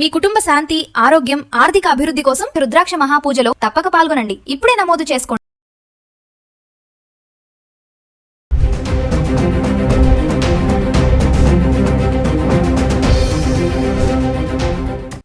మీ కుటుంబ శాంతి, ఆరోగ్యం, ఆర్థిక అభివృద్ధి కోసం రుద్రాక్ష మహాపూజలో తప్పక పాల్గొనండి. ఇప్పుడే నమోదు చేసుకోండి.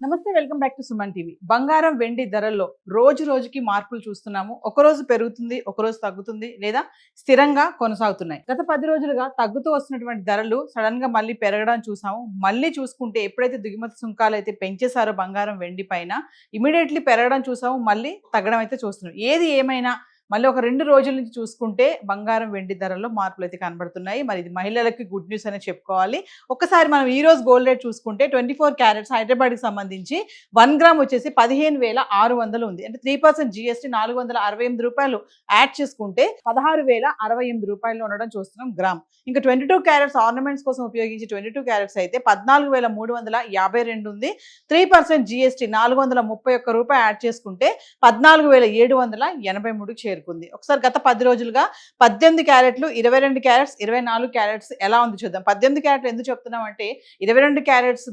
నమస్తే, welcome back to Suman TV. బంగారం వెండి ధరల్లో రోజు రోజుకి మార్పులు చూస్తున్నాము. ఒకరోజు పెరుగుతుంది, ఒకరోజు తగ్గుతుంది, లేదా స్థిరంగా కొనసాగుతున్నాయి. గత 10 రోజులుగా తగ్గుతూ వస్తున్నటువంటి ధరలు సడన్ గా మళ్ళీ పెరగడం చూసాము. మళ్ళీ చూసుకుంటే ఎప్పుడైతే దిగుమతి సుంకాలు అయితే పెంచేశారో బంగారం వెండి పైన ఇమీడియట్లీ పెరగడం చూసాము, మళ్ళీ తగ్గడం అయితే చూస్తున్నాం. ఏది ఏమైనా మళ్ళీ ఒక 2 రోజుల నుంచి చూసుకుంటే బంగారం వెండి ధరల్లో మార్పులు అయితే కనబడుతున్నాయి. మరి ఇది మహిళలకి గుడ్ న్యూస్ అనే చెప్పుకోవాలి. ఒక్కసారి మనం ఈ రోజు గోల్డ్ రేట్ చూసుకుంటే 24 క్యారెట్స్ హైదరాబాద్కి సంబంధించి 1 గ్రామ్ వచ్చేసి 15,600 ఉంది. అంటే 3% GST 468 రూపాయలు యాడ్ చేసుకుంటే 16,068 రూపాయలు ఉండడం చూస్తున్నాం గ్రామ్. ఇంకా 22 క్యారెట్స్ ఆర్నమెంట్స్ కోసం ఉపయోగించి 22 క్యారెట్స్ అయితే 14,352 ఉంది. 3% GST 431 రూపాయలు యాడ్ చేసుకుంటే 14,783 చేరుకుంది. ఒకసారి గత 10 రోజులుగా 18 క్యారెట్లు, 22 క్యారెట్స్, 24 క్యారెట్స్ ఎలా ఉంది చూద్దాం. 18 క్యారెట్లు ఎందుకు చెప్తున్నాం అంటే 22 క్యారెట్స్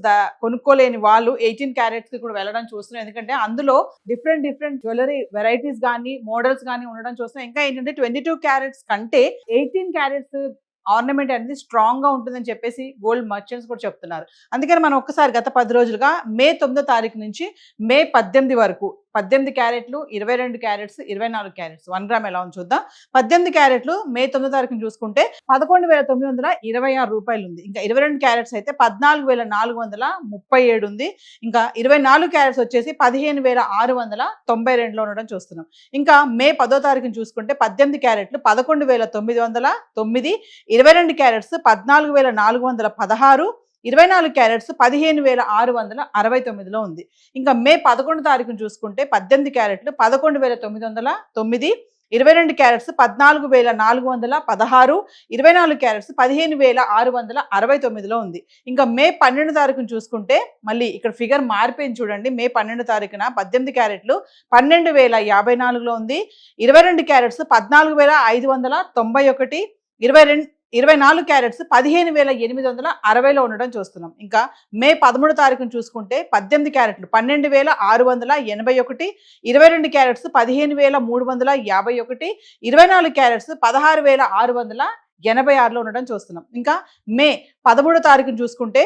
కొనుక్కోలేని వాళ్ళు 18 క్యారెట్స్ కి కూడా వెళ్ళడం చూస్తున్నాం. ఎందుకంటే అందులో డిఫరెంట్ జ్యువెలరీ వెరైటీస్ కానీ మోడల్స్ కానీ ఉండడం చూస్తున్నాం. ఇంకా ఏంటంటే 22 క్యారెట్స్ కంటే 18 క్యారెట్స్ ఆర్నమెంట్ అనేది స్ట్రాంగ్ గా ఉంటుందని చెప్పేసి గోల్డ్ మర్చెంట్స్ కూడా చెప్తున్నారు. అందుకని మనం ఒక్కసారి గత 10 రోజులుగా మే 9వ తారీఖు నుంచి మే 18 వరకు 18 క్యారెట్లు, 22 క్యారెట్స్, 24 క్యారెట్స్ 1 గ్రామ్ ఎలా ఉంది చూద్దాం. 18 క్యారెట్లు మే 9వ తారీఖుని చూసుకుంటే 11,926 రూపాయలు ఉంది. ఇంకా 22 క్యారెట్స్ అయితే 14,437 ఉంది. ఇంకా 24 క్యారెట్స్ వచ్చేసి 15,692 ఉండడం చూస్తున్నాం. ఇంకా మే 10వ తారీఖుని చూసుకుంటే 18 క్యారెట్లు 11,909, 22 క్యారెట్స్ 14,416, 24 క్యారెట్స్ 15,669లో ఉంది. ఇంకా మే 11 తారీఖును చూసుకుంటే 18 క్యారెట్లు 11,909, 22 క్యారెట్స్ 14,416, 24 క్యారెట్స్ 15,669లో ఉంది. ఇంకా మే 12 తారీఖును చూసుకుంటే మళ్ళీ ఇక్కడ ఫిగర్ మారిపోయింది చూడండి. మే 12 తారీఖున 18 క్యారెట్లు 12,054లో ఉంది. 22 క్యారెట్స్ 14,591, 24 క్యారెట్స్ 15,860లో ఉండడం చూస్తున్నాం. ఇంకా మే 13 తారీఖును చూసుకుంటే 18 క్యారెట్లు 12,681, 22 క్యారెట్స్ 15,351, 24 క్యారెట్స్ 16,686లో ఉండడం చూస్తున్నాం. ఇంకా మే 13 తారీఖును చూసుకుంటే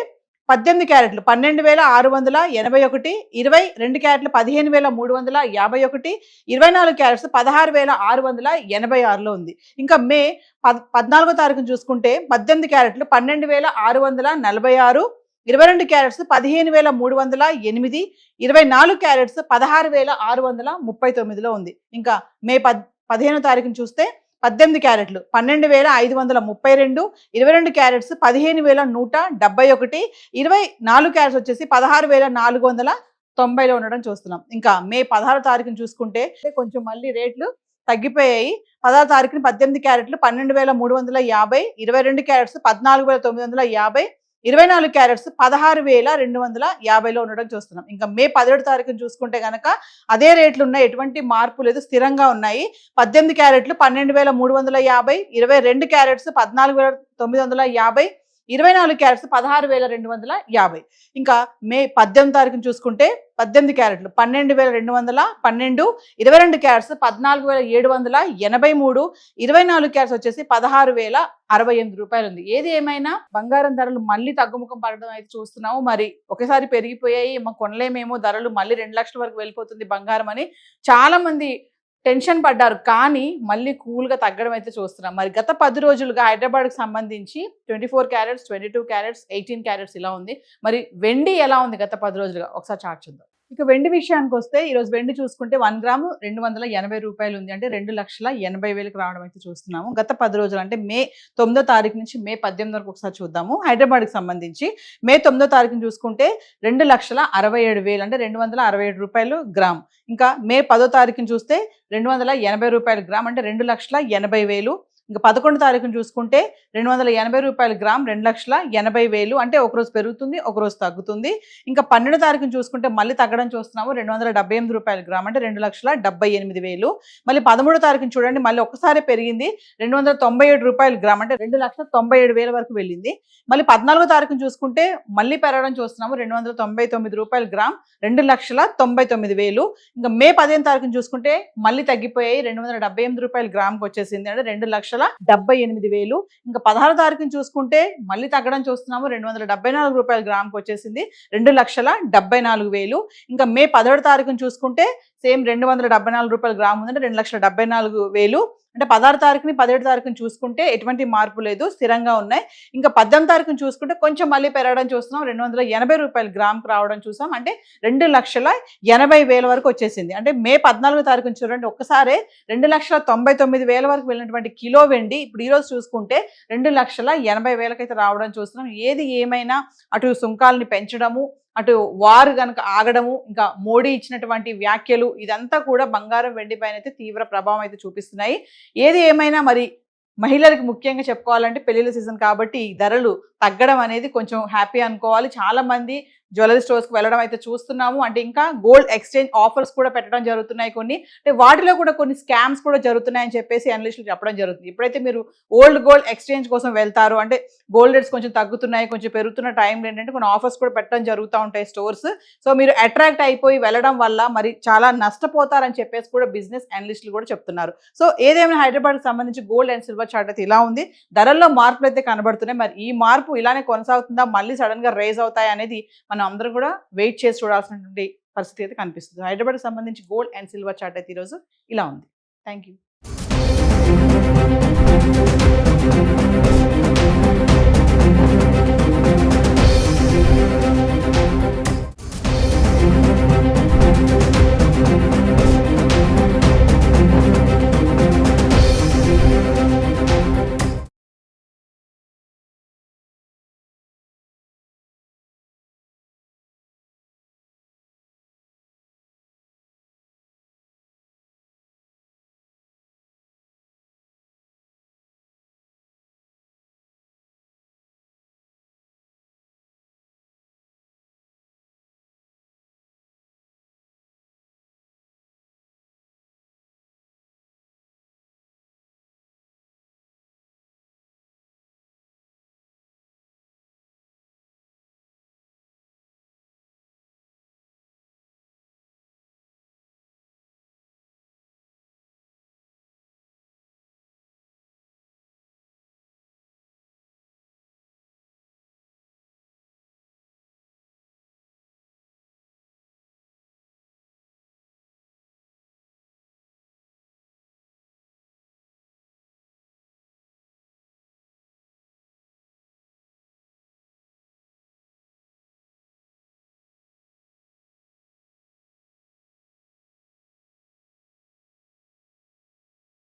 18 క్యారెట్లు 12,681, 22 క్యారెట్లు 15,351, 24 క్యారెట్స్ 16,686లో ఉంది. ఇంకా మే 14 తారీఖును చూసుకుంటే 18 క్యారెట్లు 12,646, 22 క్యారెట్స్ 15,308, 24 క్యారెట్స్ 16,639లో ఉంది. ఇంకా మే 15 తారీఖును చూస్తే 18 క్యారెట్లు 12,532, 22 క్యారెట్స్ 15,171, 24 క్యారెట్స్ వచ్చేసి 16,490లో ఉండడం చూస్తున్నాం. ఇంకా మే 16 తారీఖును చూసుకుంటే కొంచెం మళ్ళీ రేట్లు తగ్గిపోయాయి. 16 తారీఖున 18 క్యారెట్లు 12,350, 22 క్యారెట్స్ 14,950, 24 క్యారెట్స్ 16,250లో ఉండడం చూస్తున్నాం. ఇంకా మే 17 తారీఖున చూసుకుంటే కనుక అదే రేట్లు ఉన్నాయి, ఎటువంటి మార్పు లేదు, స్థిరంగా ఉన్నాయి. 18 క్యారెట్లు 12,350, 22 క్యారెట్స్ 14,950, 24 క్యారెట్స్ 16,250. ఇంకా మే 18 తారీఖున చూసుకుంటే 18 క్యారెట్లు 12,212, 22 క్యారెట్స్ 14,783, 24 క్యారెట్స్ వచ్చేసి 16,068 రూపాయలు ఉంది. ఏది ఏమైనా బంగారం ధరలు మళ్ళీ తగ్గుముఖం పడడం అయితే చూస్తున్నాము. మరి ఒకసారి పెరిగిపోయాయి, కొనలేమేమో, ధరలు మళ్ళీ 2 లక్షల వరకు వెళ్ళిపోతుంది బంగారం అని చాలా మంది టెన్షన్ పడ్డారు. కానీ మళ్ళీ కూల్గా తగ్గడం అయితే చూస్తున్నాం. మరి గత 10 రోజులుగా హైదరాబాద్కి సంబంధించి 24 క్యారెట్స్, 22 క్యారెట్స్, 18 క్యారెట్స్ ఇలా ఉంది. మరి వెండి ఎలా ఉంది గత 10 రోజులుగా ఒకసారి చార్ట్ చూద్దాం. ఇక వెండి విషయానికి వస్తే ఈరోజు వెండి చూసుకుంటే 1 గ్రాము 280 రూపాయలు ఉంది. అంటే 2,80,000కి రావడం అయితే చూస్తున్నాము. గత 10 రోజులు అంటే మే 9వ తారీఖు నుంచి మే 18 వరకు ఒకసారి చూద్దాము. హైదరాబాద్కి సంబంధించి మే 9వ తారీఖుని చూసుకుంటే 2,67,000 అంటే 267 రూపాయలు గ్రామ్. ఇంకా మే 10వ తారీఖుని చూస్తే 280 రూపాయలు గ్రామ్ అంటే 2,80,000. ఇంకా 11 తారీఖున చూసుకుంటే 280 రూపాయలు గ్రామ్ 2,80,000 అంటే ఒకరోజు పెరుగుతుంది ఒకరోజు తగ్గుతుంది. ఇంకా 12 తారీఖున చూసుకుంటే మళ్ళీ తగ్గడం చూస్తున్నాము 278 రూపాయలు గ్రామ్ అంటే 2,78,000. మళ్ళీ 13 తారీఖున చూడండి మళ్ళీ ఒక్కసారి పెరిగింది 297 రూపాయలు గ్రామ్ అంటే 2,97,000 వరకు వెళ్ళింది. మళ్ళీ 14 తారీఖున చూసుకుంటే మళ్ళీ పెరగడం చూస్తున్నాము 299 రూపాయలు గ్రామ్ 2,99,000. ఇంకా మే 15 తారీఖున చూసుకుంటే మళ్ళీ తగ్గిపోయాయి 278 రూపాయలు గ్రామ్కి వచ్చేసింది అంటే 2,78,000. ఇంకా 16 తారీఖున చూసుకుంటే మళ్ళీ తగ్గడం చూస్తున్నాము 274 రూపాయలు గ్రామ్కి వచ్చేసింది 2,74,000. ఇంకా మే 17 తారీఖున చూసుకుంటే సేమ్ 274 రూపాయలు గ్రామ్ ఉందంటే 2,74,000. అంటే 16 తారీఖుని 17 తారీఖుని చూసుకుంటే ఎటువంటి మార్పు లేదు, స్థిరంగా ఉన్నాయి. ఇంకా 18 తారీఖుని చూసుకుంటే కొంచెం మళ్ళీ పెరగడం చూస్తున్నాం 280 రూపాయలు గ్రామ్కి రావడం చూసాం అంటే 2,80,000 వరకు వచ్చేసింది. అంటే మే 14 తారీఖుని చూడండి ఒక్కసారి 2,99,000 వరకు వెళ్ళినటువంటి కిలో వెండి ఇప్పుడు ఈరోజు చూసుకుంటే 2,80,000 అయితే రావడం చూస్తున్నాం. ఏది ఏమైనా అటు సుంకాలని పెంచడము అటు వారు గనక ఆగడము ఇంకా మోడీ ఇచ్చినటువంటి వ్యాఖ్యలు ఇదంతా కూడా బంగారం వెండి పైన అయితే తీవ్ర ప్రభావం అయితే చూపిస్తున్నాయి. ఏది ఏమైనా మరి మహిళలకు ముఖ్యంగా చెప్పుకోవాలంటే పెళ్లిళ్ళ సీజన్ కాబట్టి ఈ ధరలు తగ్గడం అనేది కొంచెం హ్యాపీ అనుకోవాలి. చాలా మంది జ్యువెలరీ స్టోర్స్కి వెళ్ళడం అయితే చూస్తున్నాము. అంటే ఇంకా గోల్డ్ ఎక్స్చేంజ్ ఆఫర్స్ కూడా పెట్టడం జరుగుతున్నాయి కొన్ని. అంటే వాటిలో కూడా కొన్ని స్కామ్స్ కూడా జరుగుతున్నాయని చెప్పేసి అనలిస్టులు చెప్పడం జరుగుతుంది. ఇప్పుడైతే మీరు ఓల్డ్ గోల్డ్ ఎక్స్చేంజ్ కోసం వెళ్తారు అంటే గోల్డ్ రేట్స్ కొంచెం తగ్గుతున్నాయి కొంచెం పెరుగుతున్న టైంలో ఏంటంటే కొన్ని ఆఫర్స్ కూడా పెట్టడం జరుగుతూ ఉంటాయి స్టోర్స్. సో మీరు అట్రాక్ట్ అయిపోయి వెళ్ళడం వల్ల మరి చాలా నష్టపోతారని చెప్పేసి కూడా బిజినెస్ అనలిస్టులు కూడా చెప్తున్నారు. సో ఏదేమైనా హైదరాబాద్కి సంబంధించి గోల్డ్ అండ్ సిల్వర్ చార్ట్ అయితే ఇలా ఉంది. ధరల్లో మార్పులు అయితే కనబడుతున్నాయి. మరి ఈ మార్పు ఇలానే కొనసాగుతుందా మళ్ళీ సడన్ గా రైజ్ అవుతాయి అనేది మనం అందరం కూడా వెయిట్ చేసి చూడాల్సినటువంటి పరిస్థితి అయితే కనిపిస్తుంది. హైదరాబాద్కి సంబంధించి గోల్డ్ అండ్ సిల్వర్ చార్ట్ అయితే ఈరోజు ఇలా ఉంది. Thank you.